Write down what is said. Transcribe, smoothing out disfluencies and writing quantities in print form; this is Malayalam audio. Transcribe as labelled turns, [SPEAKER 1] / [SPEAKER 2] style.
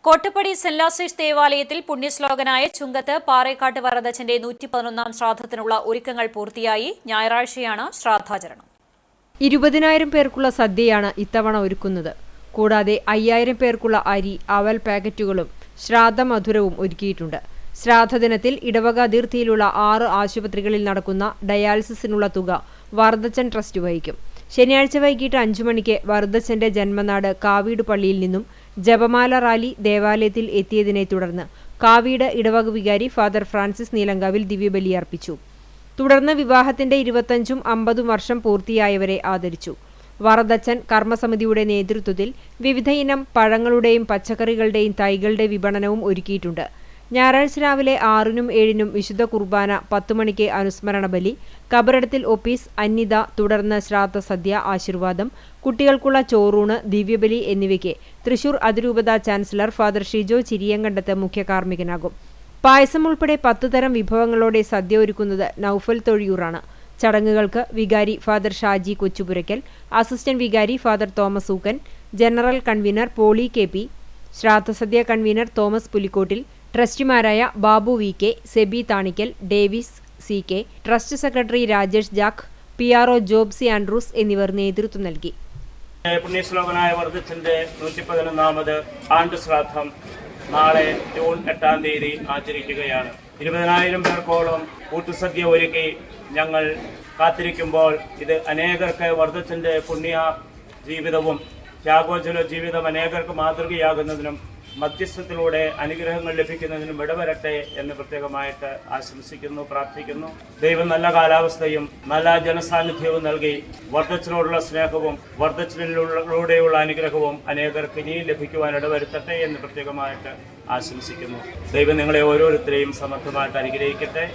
[SPEAKER 1] കോട്ടപ്പടി സെന്റ് ലാസേഴ്സ് ദേവാലയത്തിൽ പുണ്യശ്ലോകനായ ചുങ്കത്ത് പാറേക്കാട്ട് വരദച്ചന്റെ 111 ശ്രാദ്ധത്തിനുള്ള ഒരുക്കങ്ങൾ പൂർത്തിയായി. ഞായറാഴ്ചയാണ് ശ്രാദ്ധാചരണം.
[SPEAKER 2] 20,000 പേർക്കുള്ള സദ്യയാണ് ഇത്തവണ ഒരുക്കുന്നത്. കൂടാതെ 5,000 പേർക്കുള്ള അരി, അവൽ പാക്കറ്റുകളും ശ്രാദ്ധമധുരവും ഒരുക്കിയിട്ടുണ്ട്. ശ്രാദ്ധദിനത്തിൽ ഇടവക അതിർത്തിയിലുള്ള 6 ആശുപത്രികളിൽ നടക്കുന്ന ഡയാലിസിസിനുള്ള തുക വരദച്ചൻ ട്രസ്റ്റ് വഹിക്കും. ശനിയാഴ്ച വൈകിട്ട് 5 മണിക്ക് വരദച്ചന്റെ ജന്മനാട് കാവീട് പള്ളിയിൽ നിന്നും ജപമാല റാലി ദേവാലയത്തിൽ എത്തിയതിനെ തുടർന്ന് കാവീട് ഇടവക വികാരി ഫാദർ ഫ്രാൻസിസ് നീലങ്കാവിൽ ദിവ്യബലി അർപ്പിച്ചു. തുടർന്ന് വിവാഹത്തിന്റെ 25ഉം 50ഉം വർഷം പൂർത്തിയായവരെ ആദരിച്ചു. വരദച്ചൻ കർമ്മസമിതിയുടെ നേതൃത്വത്തിൽ വിവിധ ഇനം പഴങ്ങളുടെയും പച്ചക്കറികളുടെയും തൈകളുടെ വിപണനവും ഒരുക്കിയിട്ടുണ്ട്. ഞായറാഴ്ച രാവിലെ 6നും 7നും വിശുദ്ധ കുർബാന, 10 മണിക്ക് അനുസ്മരണ ബലി, കബറടത്തിൽ ഒപ്പീസ്, അന്യത, തുടർന്ന് ശ്രാദ്ധ സദ്യ, ആശീർവാദം, കുട്ടികൾക്കുള്ള ചോറൂണ്, ദിവ്യബലി എന്നിവയ്ക്ക് തൃശൂർ അതിരൂപത ചാൻസലർ ഫാദർ ഷിജോ ചിരിയങ്കണ്ടത്ത് മുഖ്യ കാർമ്മികനാകും. പായസം ഉൾപ്പെടെ 10 തരം വിഭവങ്ങളോടെ സദ്യ ഒരുക്കുന്നത് നൌഫൽ തൊഴിയൂറാണ്. ചടങ്ങുകൾക്ക് വികാരി ഫാദർ ഷാജി കൊച്ചുപുരയ്ക്കൽ, അസിസ്റ്റന്റ് വികാരി father Thomas Ookken, general convener Poly KP, ശ്രാദ്ധസദ്യ കൺവീനർ തോമസ് പുലിക്കോട്ടിൽ, ട്രസ്റ്റിമാരായ Babu VK, Sebi Thanikkal, Davis CK, trust secretary Rajesh Jack, PRO Job C Andrews എന്നിവർ നേതൃത്വം നൽകി.
[SPEAKER 3] പുണ്യശ്ലോകനായ വരദച്ചന്റെ 111ാമത് ആണ്ട് ശ്രാദ്ധം നാളെ ജൂൺ 8-ാം തീയതി ആചരിക്കുകയാണ്. 20,000 പേർക്കോളം കൂട്ടുസദ്യ ഒരുക്കി ഞങ്ങൾ കാത്തിരിക്കുമ്പോൾ ഇത് അനേകർക്ക് വരദച്ചന്റെ പുണ്യ ജീവിതവും ത്യാഗോജ്വല ജീവിതം അനേകർക്ക് മാതൃകയാകുന്നതിനും മധ്യസ്ഥത്തിലൂടെ അനുഗ്രഹങ്ങൾ ലഭിക്കുന്നതിനും ഇടവരട്ടെ എന്ന് പ്രത്യേകമായിട്ട് ആശംസിക്കുന്നു, പ്രാർത്ഥിക്കുന്നു. ദൈവം നല്ല കാലാവസ്ഥയും നല്ല ജനസാന്നിധ്യവും നൽകി വരദച്ചനോടുള്ള സ്നേഹവും വരദച്ചനിലൂടെയുള്ള അനുഗ്രഹവും അനേകർക്ക് ഇനിയും ലഭിക്കുവാൻ ഇടവരുത്തട്ടെ എന്ന് പ്രത്യേകമായിട്ട് ആശംസിക്കുന്നു. ദൈവം നിങ്ങളെ ഓരോരുത്തരെയും സമർത്ഥമായിട്ട് അനുഗ്രഹിക്കട്ടെ.